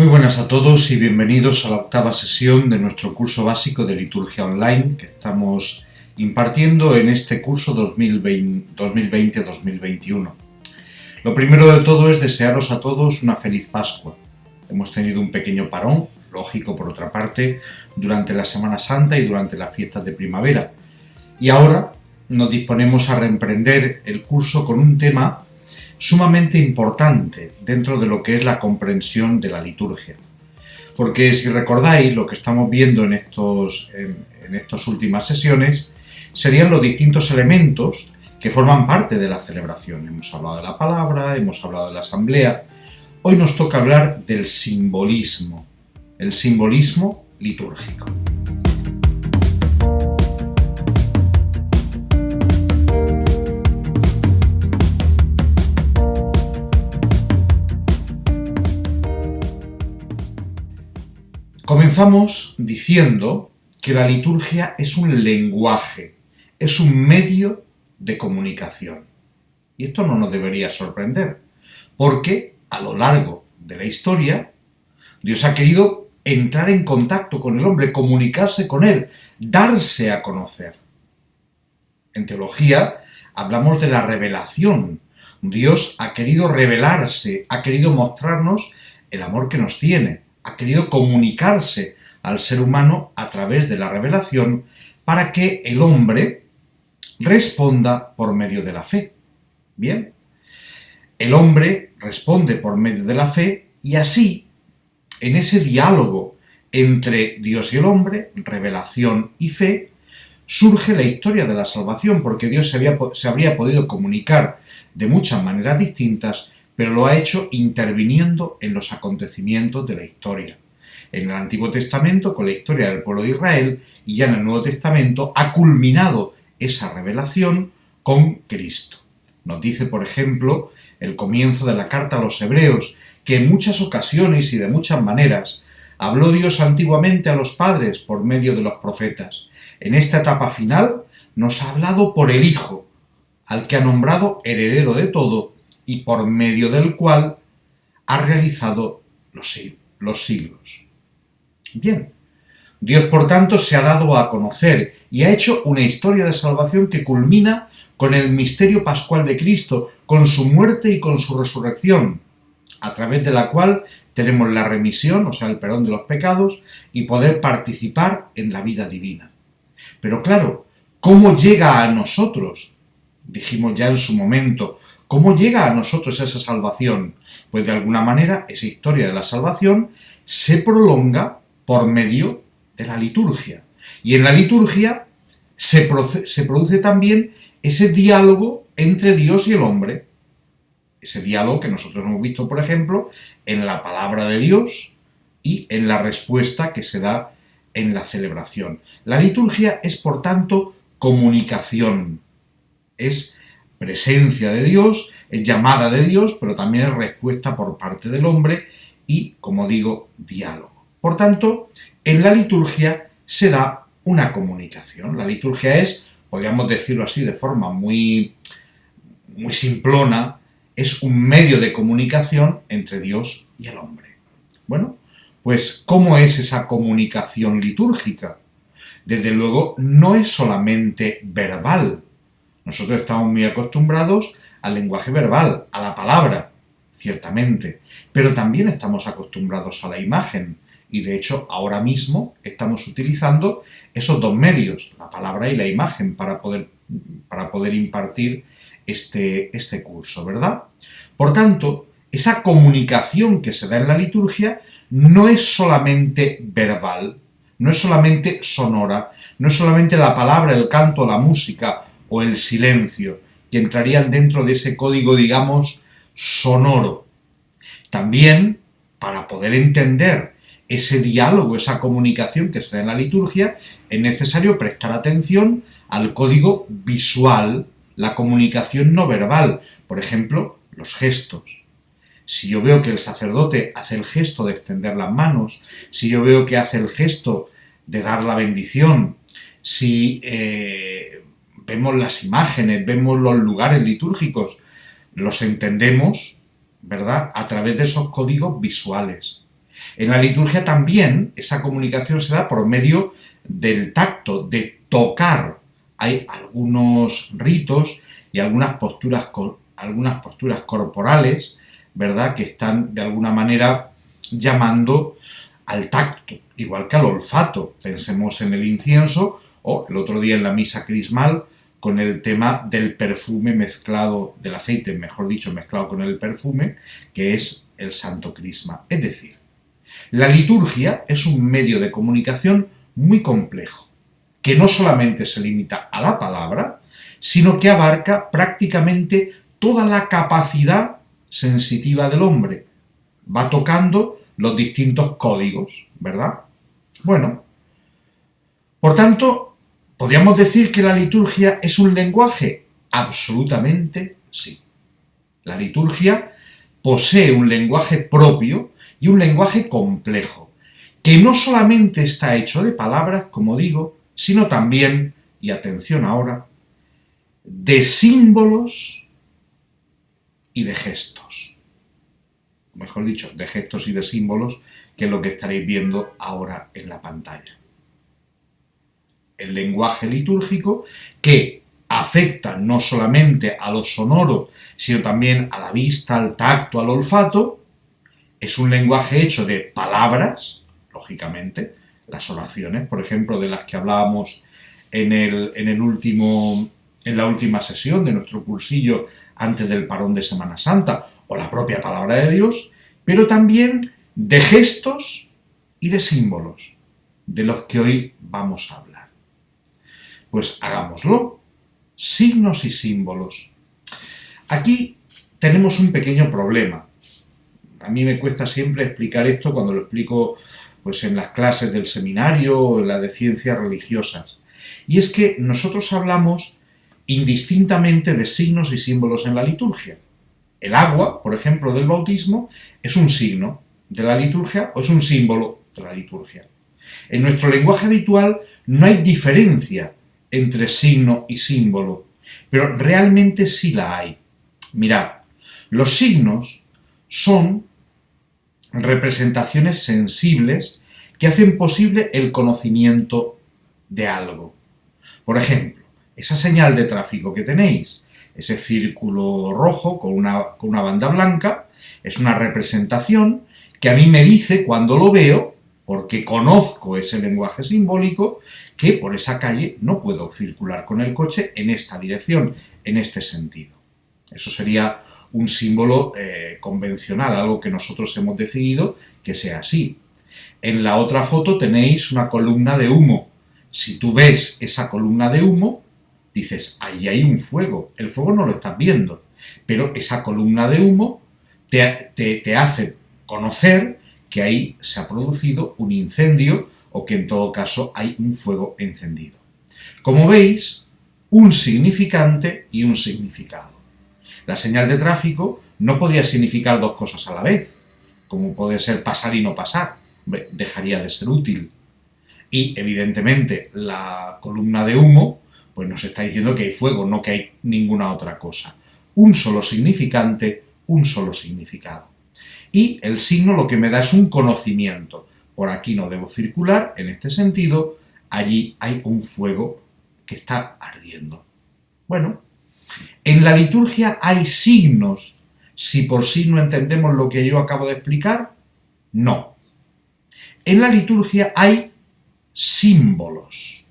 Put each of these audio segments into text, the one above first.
Muy buenas a todos y bienvenidos a la octava sesión de nuestro curso básico de liturgia online que estamos impartiendo en este curso 2020-2021. Lo primero de todo es desearos a todos una feliz Pascua. Hemos tenido un pequeño parón, lógico por otra parte, durante la Semana Santa y durante las fiestas de primavera. Y ahora nos disponemos a reemprender el curso con un tema sumamente importante dentro de lo que es la comprensión de la liturgia. Porque si recordáis, lo que estamos viendo en estas últimas sesiones serían los distintos elementos que forman parte de la celebración. Hemos hablado de la palabra, hemos hablado de la asamblea. Hoy nos toca hablar del simbolismo, el simbolismo litúrgico. Comenzamos diciendo que la liturgia es un lenguaje, es un medio de comunicación. Y esto no nos debería sorprender, porque a lo largo de la historia, Dios ha querido entrar en contacto con el hombre, comunicarse con él, darse a conocer. En teología hablamos de la revelación. Dios ha querido revelarse, ha querido mostrarnos el amor que nos tiene. Ha querido comunicarse al ser humano a través de la revelación para que el hombre responda por medio de la fe. Bien, el hombre responde por medio de la fe y así, en ese diálogo entre Dios y el hombre, revelación y fe, surge la historia de la salvación, porque Dios se habría podido comunicar de muchas maneras distintas, pero lo ha hecho interviniendo en los acontecimientos de la historia. En el Antiguo Testamento, con la historia del pueblo de Israel, y ya en el Nuevo Testamento, ha culminado esa revelación con Cristo. Nos dice, por ejemplo, el comienzo de la carta a los Hebreos, que en muchas ocasiones y de muchas maneras habló Dios antiguamente a los padres por medio de los profetas. En esta etapa final nos ha hablado por el Hijo, al que ha nombrado heredero de todo, y por medio del cual ha realizado los siglos. Bien, Dios por tanto se ha dado a conocer y ha hecho una historia de salvación que culmina con el misterio pascual de Cristo, con su muerte y con su resurrección, a través de la cual tenemos la remisión, o sea, el perdón de los pecados, y poder participar en la vida divina. Pero claro, ¿cómo llega a nosotros? Dijimos ya en su momento, ¿cómo llega a nosotros esa salvación? Pues de alguna manera esa historia de la salvación se prolonga por medio de la liturgia. Y en la liturgia se produce también ese diálogo entre Dios y el hombre. Ese diálogo que nosotros hemos visto, por ejemplo, en la palabra de Dios y en la respuesta que se da en la celebración. La liturgia es, por tanto, comunicación. Es presencia de Dios, es llamada de Dios, pero también es respuesta por parte del hombre y, como digo, diálogo. Por tanto, en la liturgia se da una comunicación. La liturgia es, podríamos decirlo así de forma muy simplona, es un medio de comunicación entre Dios y el hombre. Bueno, pues ¿cómo es esa comunicación litúrgica? Desde luego, no es solamente verbal. Nosotros estamos muy acostumbrados al lenguaje verbal, a la palabra, ciertamente, pero también estamos acostumbrados a la imagen y de hecho ahora mismo estamos utilizando esos dos medios, la palabra y la imagen, para poder impartir este curso, ¿verdad? Por tanto, esa comunicación que se da en la liturgia no es solamente verbal, no es solamente sonora, no es solamente la palabra, el canto, la música o el silencio, que entrarían dentro de ese código, digamos, sonoro. También, para poder entender ese diálogo, esa comunicación que se da en la liturgia, es necesario prestar atención al código visual, la comunicación no verbal, por ejemplo, los gestos. Si yo veo que el sacerdote hace el gesto de extender las manos, si yo veo que hace el gesto de dar la bendición, si vemos las imágenes, vemos los lugares litúrgicos, los entendemos, ¿verdad?, a través de esos códigos visuales. En la liturgia también esa comunicación se da por medio del tacto, de tocar. Hay algunos ritos y algunas posturas corporales, ¿verdad?, que están de alguna manera llamando al tacto, igual que al olfato. Pensemos en el incienso o el otro día en la misa crismal con el tema del perfume mezclado, del aceite, mejor dicho, mezclado con el perfume, que es el Santo Crisma. Es decir, la liturgia es un medio de comunicación muy complejo, que no solamente se limita a la palabra, sino que abarca prácticamente toda la capacidad sensitiva del hombre. Va tocando los distintos códigos, ¿verdad? Bueno, por tanto, ¿podríamos decir que la liturgia es un lenguaje? Absolutamente sí. La liturgia posee un lenguaje propio y un lenguaje complejo, que no solamente está hecho de palabras, como digo, sino también, y atención ahora, de símbolos y de gestos. Mejor dicho, de gestos y de símbolos, que es lo que estaréis viendo ahora en la pantalla. El lenguaje litúrgico que afecta no solamente a lo sonoro, sino también a la vista, al tacto, al olfato, es un lenguaje hecho de palabras, lógicamente, las oraciones, por ejemplo, de las que hablábamos en la última sesión de nuestro cursillo antes del parón de Semana Santa, o la propia palabra de Dios, pero también de gestos y de símbolos, de los que hoy vamos a hablar. Pues hagámoslo. Signos y símbolos. Aquí tenemos un pequeño problema. A mí me cuesta siempre explicar esto cuando lo explico pues, en las clases del seminario o en la de ciencias religiosas. Y es que nosotros hablamos indistintamente de signos y símbolos en la liturgia. El agua, por ejemplo, del bautismo, es un signo de la liturgia o es un símbolo de la liturgia. En nuestro lenguaje habitual no hay diferencia entre signo y símbolo, pero realmente sí la hay. Mirad, los signos son representaciones sensibles que hacen posible el conocimiento de algo. Por ejemplo, esa señal de tráfico que tenéis, ese círculo rojo con una banda blanca, es una representación que a mí me dice cuando lo veo, porque conozco ese lenguaje simbólico, que por esa calle no puedo circular con el coche en esta dirección, en este sentido. Eso sería un símbolo convencional, algo que nosotros hemos decidido que sea así. En la otra foto tenéis una columna de humo. Si tú ves esa columna de humo, dices, ahí hay un fuego. El fuego no lo estás viendo, pero esa columna de humo te hace conocer que ahí se ha producido un incendio o que en todo caso hay un fuego encendido. Como veis, un significante y un significado. La señal de tráfico no podría significar dos cosas a la vez, como puede ser pasar y no pasar, dejaría de ser útil. Y evidentemente la columna de humo pues nos está diciendo que hay fuego, no que hay ninguna otra cosa. Un solo significante, un solo significado. Y el signo lo que me da es un conocimiento. Por aquí no debo circular, en este sentido, allí hay un fuego que está ardiendo. Bueno, en la liturgia hay signos. Si por signo entendemos lo que yo acabo de explicar, no. En la liturgia hay símbolos.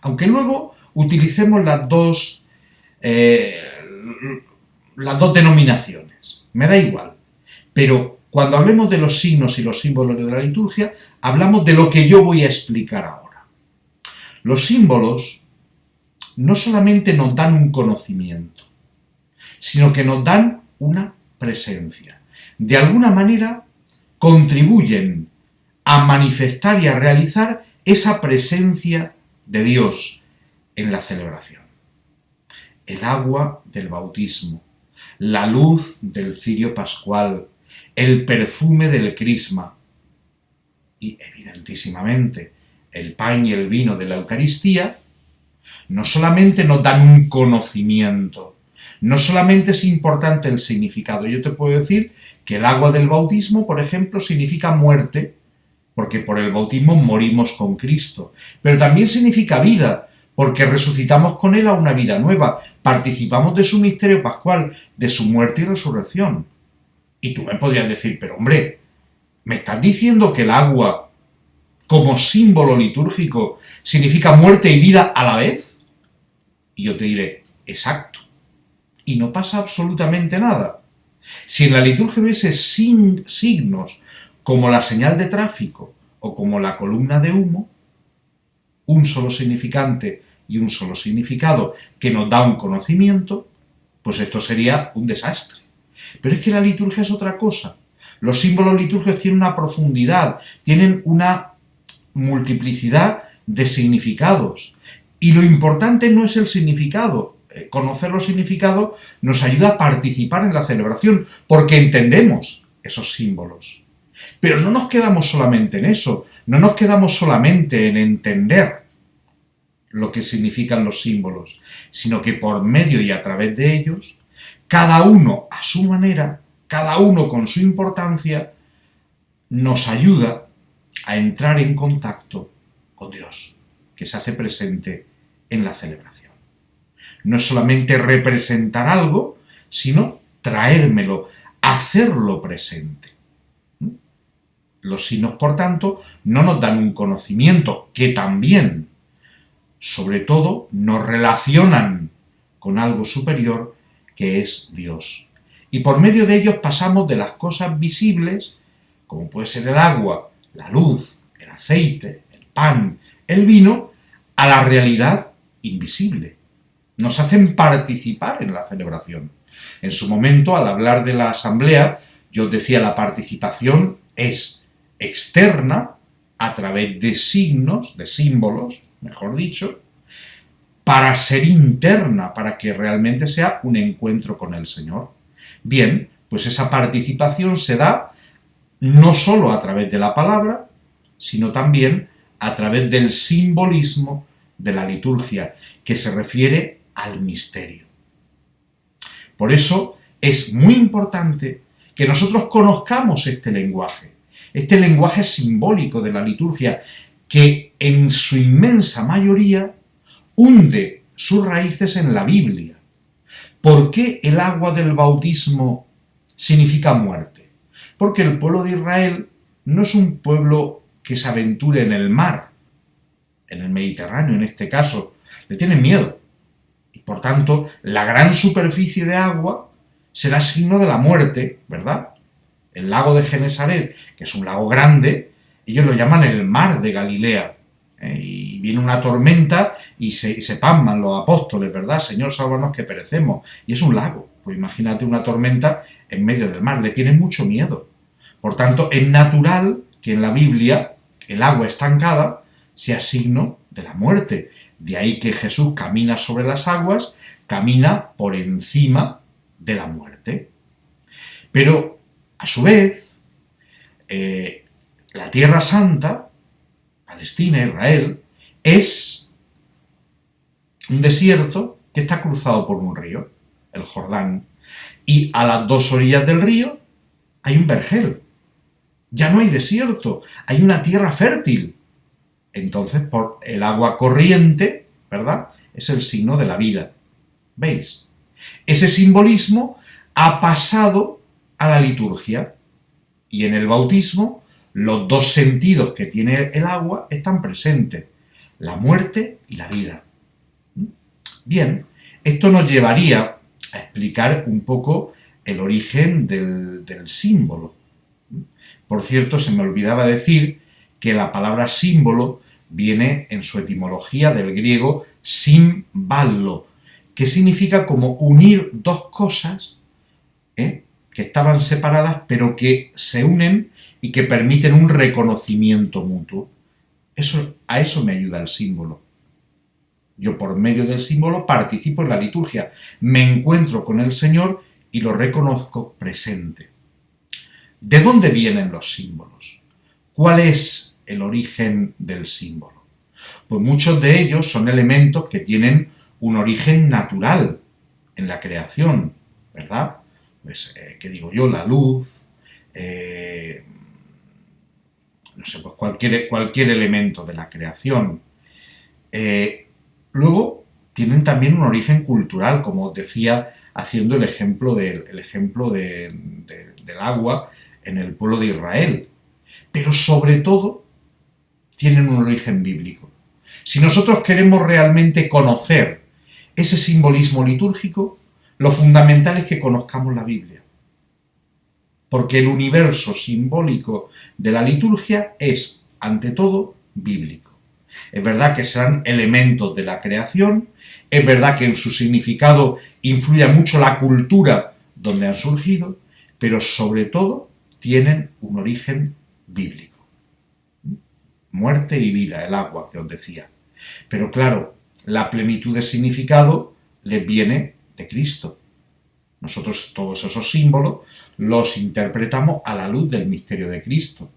Aunque luego utilicemos las dos denominaciones. Me da igual. Pero cuando hablemos de los signos y los símbolos de la liturgia, hablamos de lo que yo voy a explicar ahora. Los símbolos no solamente nos dan un conocimiento, sino que nos dan una presencia. De alguna manera contribuyen a manifestar y a realizar esa presencia de Dios en la celebración. El agua del bautismo, la luz del cirio pascual, el perfume del crisma y, evidentísimamente, el pan y el vino de la Eucaristía, no solamente nos dan un conocimiento, No solamente es importante el significado, yo te puedo decir que el agua del bautismo, por ejemplo, significa muerte, porque por el bautismo morimos con Cristo, pero también significa vida, porque resucitamos con Él a una vida nueva, participamos de su misterio pascual, de su muerte y resurrección. Y tú me podrías decir, pero hombre, ¿me estás diciendo que el agua, como símbolo litúrgico, significa muerte y vida a la vez? Y yo te diré, exacto. Y no pasa absolutamente nada. Si en la liturgia hubiese signos como la señal de tráfico o como la columna de humo, un solo significante y un solo significado que nos da un conocimiento, pues esto sería un desastre. Pero es que la liturgia es otra cosa. Los símbolos litúrgicos tienen una profundidad, tienen una multiplicidad de significados. Y lo importante no es el significado. Conocer los significados nos ayuda a participar en la celebración, porque entendemos esos símbolos. Pero no nos quedamos solamente en eso, no nos quedamos solamente en entender lo que significan los símbolos, sino que por medio y a través de ellos, cada uno a su manera, cada uno con su importancia, nos ayuda a entrar en contacto con Dios, que se hace presente en la celebración. No es solamente representar algo, sino traérmelo, hacerlo presente. Los signos, por tanto, no nos dan un conocimiento, que también, sobre todo, nos relacionan con algo superior, que es Dios. Y por medio de ellos pasamos de las cosas visibles, como puede ser el agua, la luz, el aceite, el pan, el vino, a la realidad invisible. Nos hacen participar en la celebración. En su momento, al hablar de la asamblea, yo os decía, la participación es externa, a través de signos, de símbolos, mejor dicho, para ser interna, para que realmente sea un encuentro con el Señor. Bien, pues esa participación se da no solo a través de la palabra, sino también a través del simbolismo de la liturgia, que se refiere al misterio. Por eso es muy importante que nosotros conozcamos este lenguaje simbólico de la liturgia, que en su inmensa mayoría hunde sus raíces en la Biblia. ¿Por qué el agua del bautismo significa muerte? Porque el pueblo de Israel no es un pueblo que se aventure en el mar, en el Mediterráneo en este caso, le tienen miedo. Y por tanto, la gran superficie de agua será signo de la muerte, ¿verdad? El lago de Genesaret, que es un lago grande, ellos lo llaman el mar de Galilea. Y viene una tormenta y se pasman los apóstoles, ¿verdad? Señor, sálvanos que perecemos. Y es un lago. Pues imagínate una tormenta en medio del mar. Le tienen mucho miedo. Por tanto, es natural que en la Biblia el agua estancada sea signo de la muerte. De ahí que Jesús camina sobre las aguas, camina por encima de la muerte. Pero, a su vez, la Tierra Santa, Palestina, Israel, es un desierto que está cruzado por un río, el Jordán, y a las dos orillas del río hay un vergel. Ya no hay desierto, hay una tierra fértil. Entonces, por el agua corriente, ¿verdad?, es el signo de la vida. ¿Veis? Ese simbolismo ha pasado a la liturgia, y en el bautismo los dos sentidos que tiene el agua están presentes, la muerte y la vida. Bien, esto nos llevaría a explicar un poco el origen del símbolo. Por cierto, se me olvidaba decir que la palabra símbolo viene en su etimología del griego símballo, que significa como unir dos cosas que estaban separadas pero que se unen y que permiten un reconocimiento mutuo. A eso me ayuda el símbolo. Yo por medio del símbolo participo en la liturgia, me encuentro con el Señor y lo reconozco presente. ¿De dónde vienen los símbolos? ¿Cuál es el origen del símbolo? Pues muchos de ellos son elementos que tienen un origen natural, en la creación, ¿verdad? Pues, ¿qué digo yo? La luz, no sé, pues cualquier elemento de la creación. Luego, tienen también un origen cultural, como os decía, haciendo el ejemplo del agua en el pueblo de Israel. Pero sobre todo, tienen un origen bíblico. Si nosotros queremos realmente conocer ese simbolismo litúrgico, lo fundamental es que conozcamos la Biblia. Porque el universo simbólico de la liturgia es, ante todo, bíblico. Es verdad que serán elementos de la creación, es verdad que en su significado influye mucho la cultura donde han surgido, pero sobre todo tienen un origen bíblico. Muerte y vida, el agua que os decía. Pero claro, la plenitud de significado les viene de Cristo. Nosotros todos esos símbolos los interpretamos a la luz del misterio de Cristo.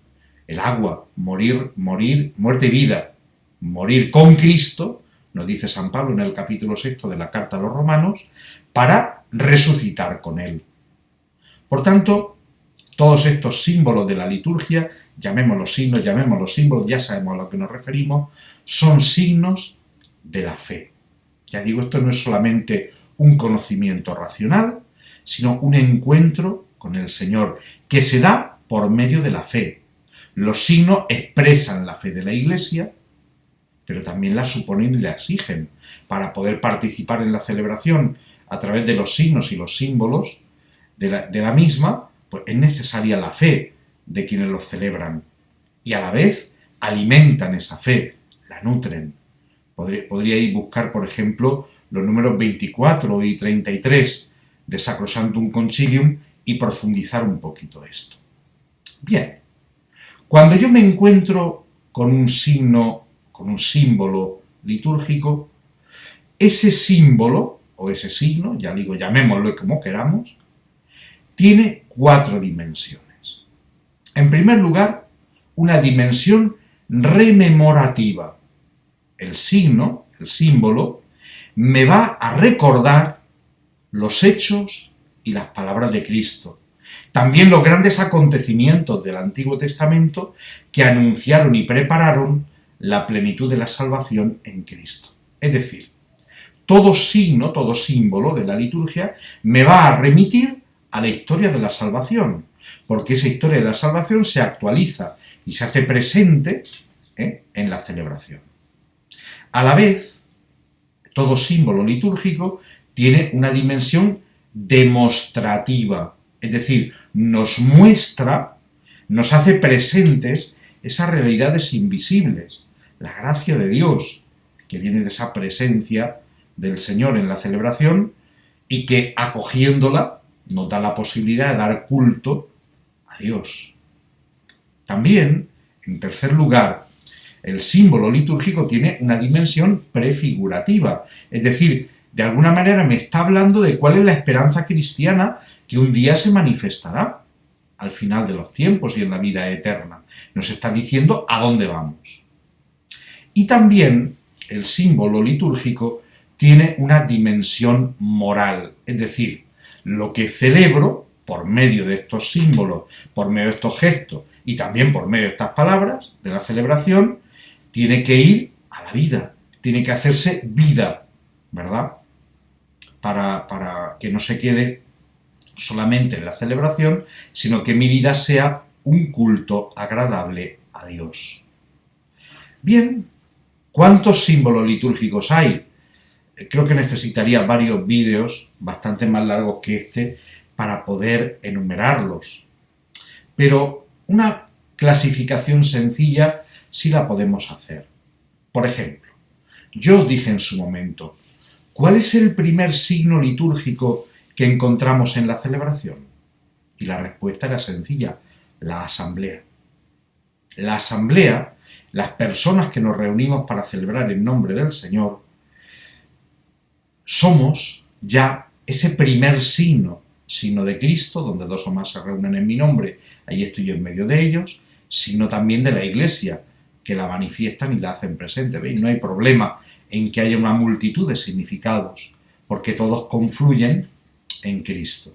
El agua, morir, muerte y vida. Morir con Cristo, nos dice San Pablo en el capítulo 6 de la carta a los Romanos, para resucitar con Él. Por tanto, todos estos símbolos de la liturgia, llamémoslos signos, llamémoslos símbolos, ya sabemos a lo que nos referimos, son signos de la fe. Ya digo, esto no es solamente un conocimiento racional, sino un encuentro con el Señor, que se da por medio de la fe. Los signos expresan la fe de la Iglesia, pero también la suponen y la exigen. Para poder participar en la celebración a través de los signos y los símbolos de la misma, pues es necesaria la fe de quienes los celebran. Y a la vez alimentan esa fe, la nutren. Podríais buscar, por ejemplo, los números 24 y 33 de Sacrosanctum Concilium y profundizar un poquito esto. Bien, cuando yo me encuentro con un signo, con un símbolo litúrgico, ese símbolo, o ese signo, ya digo, llamémoslo como queramos, tiene 4 dimensiones. En primer lugar, una dimensión rememorativa. El signo, el símbolo, me va a recordar los hechos y las palabras de Cristo. También los grandes acontecimientos del Antiguo Testamento que anunciaron y prepararon la plenitud de la salvación en Cristo. Es decir, todo signo, todo símbolo de la liturgia me va a remitir a la historia de la salvación, porque esa historia de la salvación se actualiza y se hace presente en la celebración. A la vez, todo símbolo litúrgico tiene una dimensión demostrativa, es decir, nos muestra, nos hace presentes esas realidades invisibles, la gracia de Dios, que viene de esa presencia del Señor en la celebración y que acogiéndola nos da la posibilidad de dar culto a Dios. También, en tercer lugar, el símbolo litúrgico tiene una dimensión prefigurativa, es decir, de alguna manera me está hablando de cuál es la esperanza cristiana que un día se manifestará al final de los tiempos y en la vida eterna. Nos está diciendo a dónde vamos. Y también el símbolo litúrgico tiene una dimensión moral, es decir, lo que celebro por medio de estos símbolos, por medio de estos gestos y también por medio de estas palabras de la celebración, tiene que ir a la vida, tiene que hacerse vida, ¿verdad? Para que no se quede solamente en la celebración, sino que mi vida sea un culto agradable a Dios. Bien, ¿cuántos símbolos litúrgicos hay? Creo que necesitaría varios vídeos, bastante más largos que este, para poder enumerarlos. Pero una clasificación sencilla sí la podemos hacer. Por ejemplo, yo dije en su momento, ¿cuál es el primer signo litúrgico que encontramos en la celebración? Y la respuesta era sencilla, la asamblea. La asamblea, las personas que nos reunimos para celebrar en nombre del Señor, somos ya ese primer signo de Cristo, donde 2 o más se reúnen en mi nombre, ahí estoy yo en medio de ellos, signo también de la Iglesia, que la manifiestan y la hacen presente. ¿Veis? No hay problema en que haya una multitud de significados, porque todos confluyen en Cristo.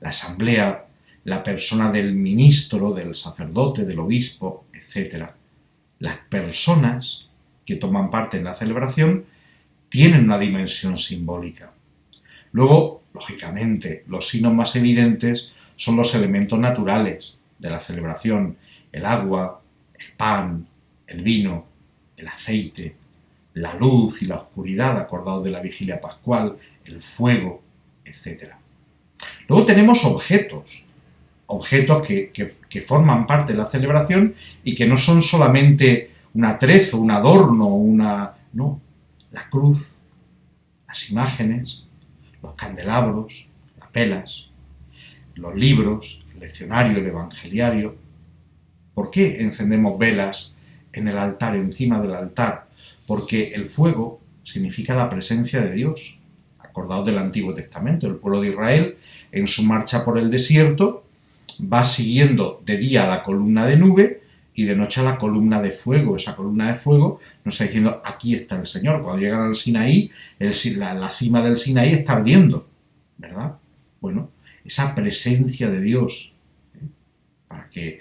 La asamblea, la persona del ministro, del sacerdote, del obispo, etc. Las personas que toman parte en la celebración tienen una dimensión simbólica. Luego, lógicamente, los signos más evidentes son los elementos naturales de la celebración: el agua, el pan, el vino, el aceite, la luz y la oscuridad, acordados de la vigilia pascual, el fuego, etc. Luego tenemos objetos que forman parte de la celebración y que no son solamente un atrezo, un adorno, no, la cruz, las imágenes, los candelabros, las velas, los libros, el leccionario, el evangeliario. ¿Por qué encendemos velas en el altar, encima del altar? Porque el fuego significa la presencia de Dios. Acordaos del Antiguo Testamento, el pueblo de Israel, en su marcha por el desierto, va siguiendo de día la columna de nube y de noche la columna de fuego. Esa columna de fuego nos está diciendo: aquí está el Señor. Cuando llegan al Sinaí, la cima del Sinaí está ardiendo, ¿verdad? Bueno, esa presencia de Dios, para que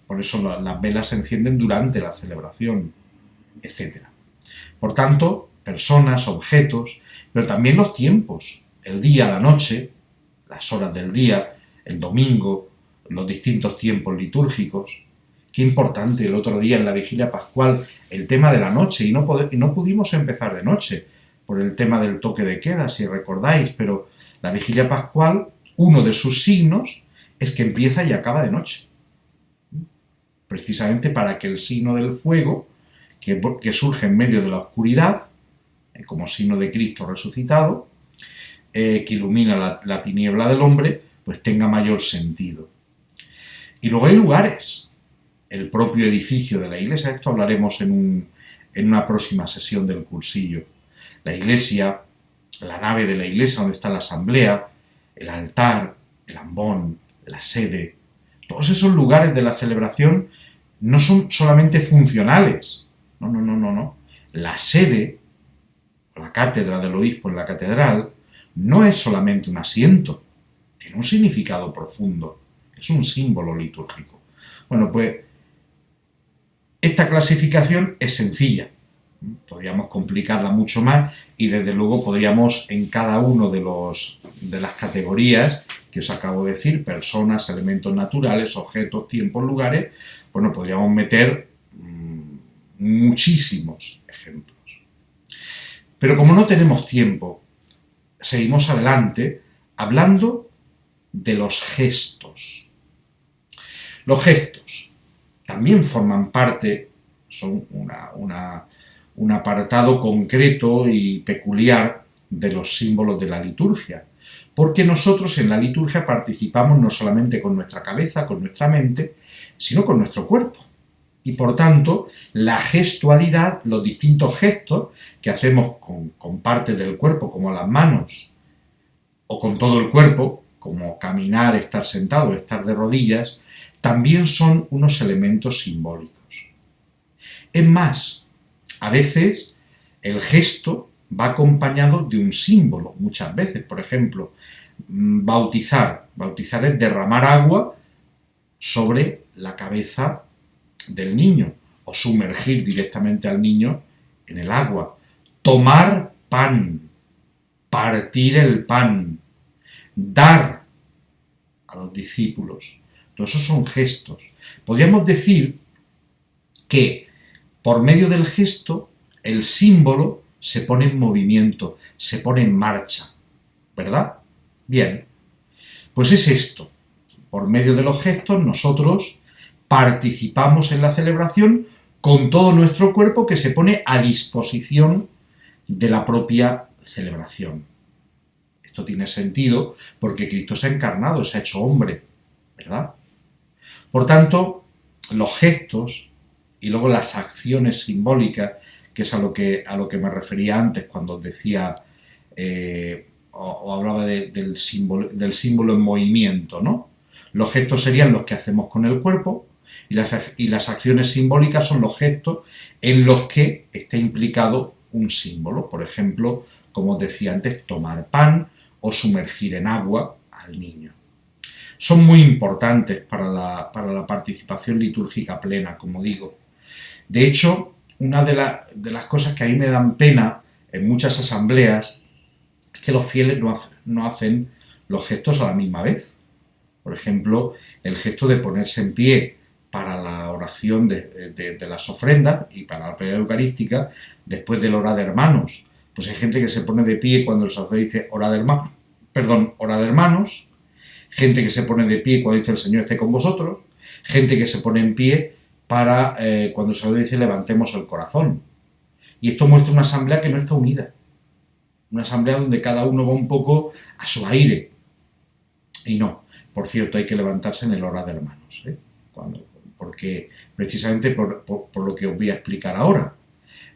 por eso las velas se encienden durante la celebración, etc. Por tanto, personas, objetos, pero también los tiempos, el día, la noche, las horas del día, el domingo, los distintos tiempos litúrgicos. Qué importante el otro día en la vigilia pascual el tema de la noche, y no pudimos empezar de noche por el tema del toque de queda, si recordáis, pero la vigilia pascual, uno de sus signos es que empieza y acaba de noche, precisamente para que el signo del fuego, que surge en medio de la oscuridad, como signo de Cristo resucitado, que ilumina la tiniebla del hombre, pues tenga mayor sentido. Y luego hay lugares, el propio edificio de la iglesia, esto hablaremos en una próxima sesión del cursillo. La iglesia, la nave de la iglesia donde está la asamblea, el altar, el ambón, la sede, todos esos lugares de la celebración no son solamente funcionales. No. La sede, la cátedra del obispo en la catedral, no es solamente un asiento, tiene un significado profundo, es un símbolo litúrgico. Bueno, pues esta clasificación es sencilla, podríamos complicarla mucho más y desde luego podríamos en cada uno de las categorías que os acabo de decir, personas, elementos naturales, objetos, tiempos, lugares, bueno, podríamos meter muchísimos ejemplos. Pero como no tenemos tiempo, seguimos adelante hablando de los gestos. Los gestos también forman parte, son un apartado concreto y peculiar de los símbolos de la liturgia, porque nosotros en la liturgia participamos no solamente con nuestra cabeza, con nuestra mente, sino con nuestro cuerpo. Y por tanto, la gestualidad, los distintos gestos que hacemos con parte del cuerpo, como las manos, o con todo el cuerpo, como caminar, estar sentado, estar de rodillas, también son unos elementos simbólicos. Es más, a veces el gesto va acompañado de un símbolo, muchas veces. Por ejemplo, bautizar. Bautizar es derramar agua sobre la cabeza del niño o sumergir directamente al niño en el agua. Tomar pan, partir el pan, dar a los discípulos. Todos esos son gestos. Podríamos decir que por medio del gesto el símbolo se pone en movimiento, se pone en marcha, ¿verdad? Bien, pues es esto. Por medio de los gestos nosotros participamos en la celebración con todo nuestro cuerpo que se pone a disposición de la propia celebración. Esto tiene sentido porque Cristo se ha encarnado, se ha hecho hombre, ¿verdad? Por tanto, los gestos y luego las acciones simbólicas, que es a lo que me refería antes cuando os decía o hablaba del símbolo en movimiento, ¿no? Los gestos serían los que hacemos con el cuerpo y las acciones simbólicas son los gestos en los que está implicado un símbolo. Por ejemplo, como os decía antes, tomar pan o sumergir en agua al niño. Son muy importantes para la participación litúrgica plena, como digo. De hecho, una de las cosas que a mí me dan pena en muchas asambleas es que los fieles no hacen los gestos a la misma vez. Por ejemplo, el gesto de ponerse en pie para la oración de las ofrendas y para la plegaria eucarística después del hora de hermanos. Pues hay gente que se pone de pie cuando el sacerdote dice hora de hermanos, gente que se pone de pie cuando dice el Señor esté con vosotros, gente que se pone en pie para cuando el sacerdote dice levantemos el corazón. Y esto muestra una asamblea que no está unida. Una asamblea donde cada uno va un poco a su aire. Y no, por cierto, hay que levantarse en el hora de hermanos, porque precisamente por lo que os voy a explicar ahora.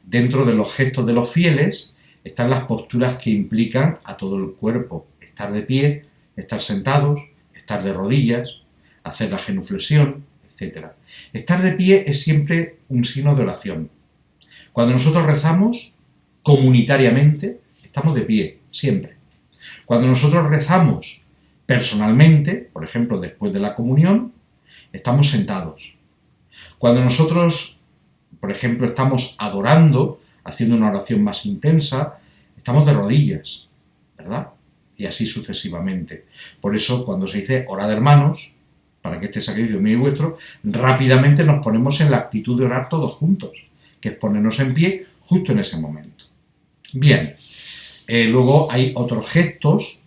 Dentro de los gestos de los fieles están las posturas que implican a todo el cuerpo. Estar de pie, estar sentados, estar de rodillas, hacer la genuflexión, etc. Estar de pie es siempre un signo de oración. Cuando nosotros rezamos comunitariamente, estamos de pie, siempre. Cuando nosotros rezamos personalmente, por ejemplo, después de la comunión, estamos sentados. Cuando nosotros, por ejemplo, estamos adorando, haciendo una oración más intensa, estamos de rodillas, ¿verdad? Y así sucesivamente. Por eso, cuando se dice hora de hermanos, para que este sacrificio mío y vuestro, rápidamente nos ponemos en la actitud de orar todos juntos, que es ponernos en pie justo en ese momento. Bien, luego hay otros gestos,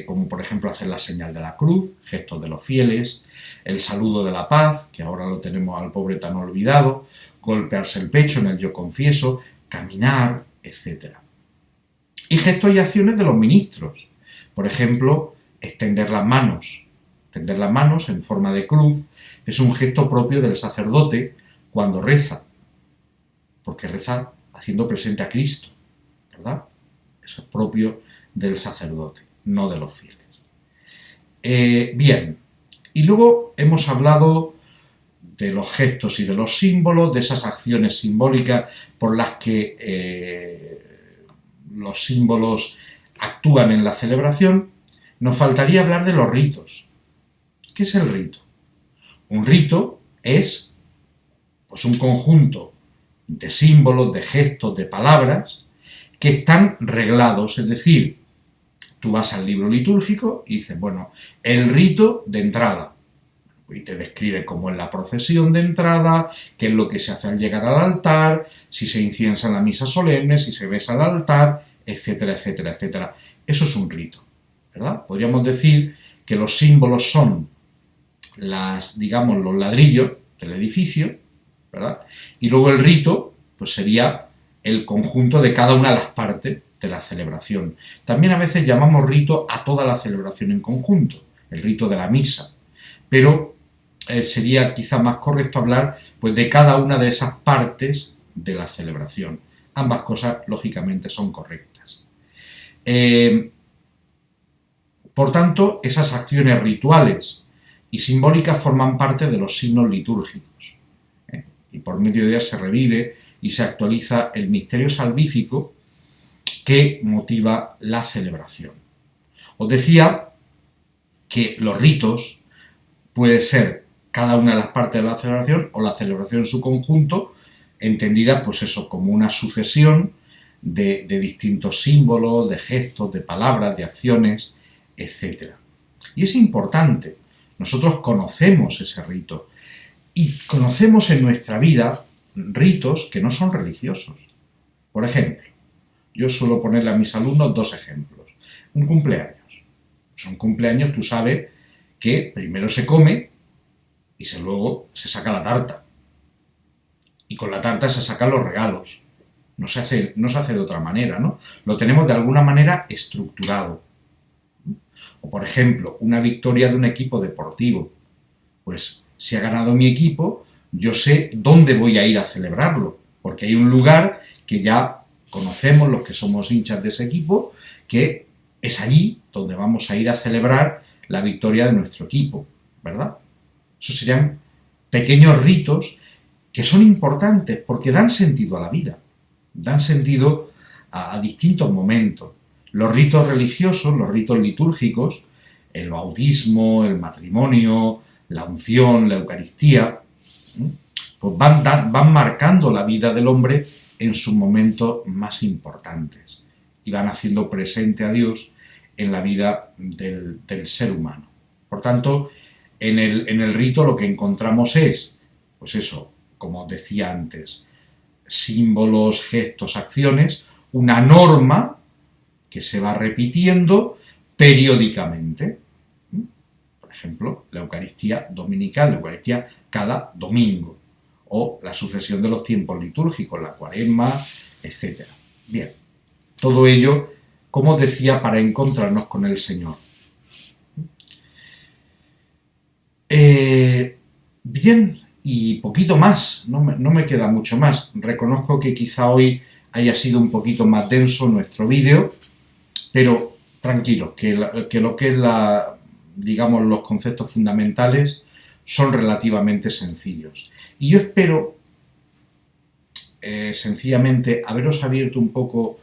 como por ejemplo hacer la señal de la cruz, gestos de los fieles, el saludo de la paz, que ahora lo tenemos al pobre tan olvidado, golpearse el pecho en el yo confieso, caminar, etc. Y gestos y acciones de los ministros, por ejemplo, extender las manos en forma de cruz, es un gesto propio del sacerdote cuando reza, porque reza haciendo presente a Cristo, ¿verdad? Eso es propio del sacerdote, no de los fieles. Bien, y luego hemos hablado de los gestos y de los símbolos, de esas acciones simbólicas por las que los símbolos actúan en la celebración. Nos faltaría hablar de los ritos. ¿Qué es el rito? Un rito es pues, un conjunto de símbolos, de gestos, de palabras que están reglados, es decir, tú vas al libro litúrgico y dices, bueno, el rito de entrada, y te describe cómo es la procesión de entrada, qué es lo que se hace al llegar al altar, si se inciensa en la misa solemne, si se besa al altar, etcétera, etcétera, etcétera. Eso es un rito, ¿verdad? Podríamos decir que los símbolos son los ladrillos del edificio, ¿verdad? Y luego el rito, pues sería el conjunto de cada una de las partes de la celebración. También a veces llamamos rito a toda la celebración en conjunto, el rito de la misa, pero sería quizá más correcto hablar pues, de cada una de esas partes de la celebración. Ambas cosas, lógicamente, son correctas. Por tanto, esas acciones rituales y simbólicas forman parte de los signos litúrgicos. Y por medio de ellas se revive y se actualiza el misterio salvífico que motiva la celebración. Os decía que los ritos puede ser cada una de las partes de la celebración o la celebración en su conjunto, entendida pues eso, como una sucesión de distintos símbolos, de gestos, de palabras, de acciones, etc. Y es importante, nosotros conocemos ese rito y conocemos en nuestra vida ritos que no son religiosos. Por ejemplo, yo suelo ponerle a mis alumnos dos ejemplos. Un cumpleaños. Pues un cumpleaños tú sabes que primero se come y luego se saca la tarta. Y con la tarta se sacan los regalos. No se hace de otra manera, ¿no? Lo tenemos de alguna manera estructurado. O por ejemplo, una victoria de un equipo deportivo. Pues si ha ganado mi equipo, yo sé dónde voy a ir a celebrarlo, porque hay un lugar que ya conocemos los que somos hinchas de ese equipo, que es allí donde vamos a ir a celebrar la victoria de nuestro equipo, ¿verdad? Esos serían pequeños ritos que son importantes porque dan sentido a la vida, dan sentido a distintos momentos. Los ritos religiosos, los ritos litúrgicos, el bautismo, el matrimonio, la unción, la Eucaristía, pues van marcando la vida del hombre en sus momentos más importantes y van haciendo presente a Dios en la vida del ser humano. Por tanto, en el rito lo que encontramos es, pues eso, como os decía antes, símbolos, gestos, acciones, una norma que se va repitiendo periódicamente. Por ejemplo, la Eucaristía dominical, la Eucaristía cada domingo, o la sucesión de los tiempos litúrgicos, la Cuaresma, etc. Bien, todo ello, como os decía, para encontrarnos con el Señor. Bien, y poquito más, no me queda mucho más. Reconozco que quizá hoy haya sido un poquito más denso nuestro vídeo, pero tranquilos, que lo que es digamos, los conceptos fundamentales son relativamente sencillos. Y yo espero, sencillamente, haberos abierto un poco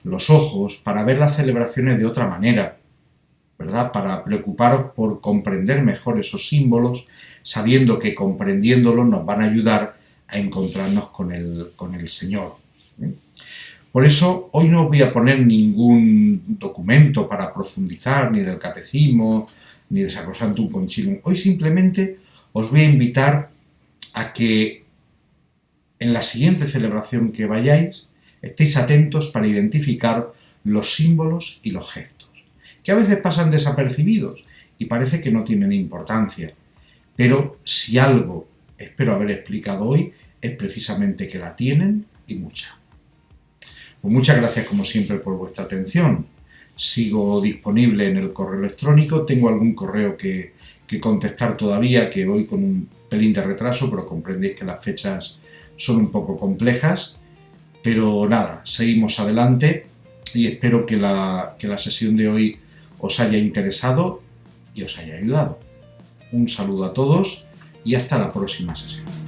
los ojos para ver las celebraciones de otra manera, ¿verdad? Para preocuparos por comprender mejor esos símbolos, sabiendo que comprendiéndolos nos van a ayudar a encontrarnos con el Señor. Por eso hoy no os voy a poner ningún documento para profundizar, ni del catecismo, ni de Sacrosanctum Concilium. Hoy simplemente os voy a invitar a que en la siguiente celebración que vayáis estéis atentos para identificar los símbolos y los gestos, que a veces pasan desapercibidos y parece que no tienen importancia. Pero si algo espero haber explicado hoy es precisamente que la tienen y mucha. Pues muchas gracias como siempre por vuestra atención. Sigo disponible en el correo electrónico, tengo algún correo que contestar todavía, que voy con un pelín de retraso, pero comprendéis que las fechas son un poco complejas. Pero nada, seguimos adelante y espero que la sesión de hoy os haya interesado y os haya ayudado. Un saludo a todos y hasta la próxima sesión.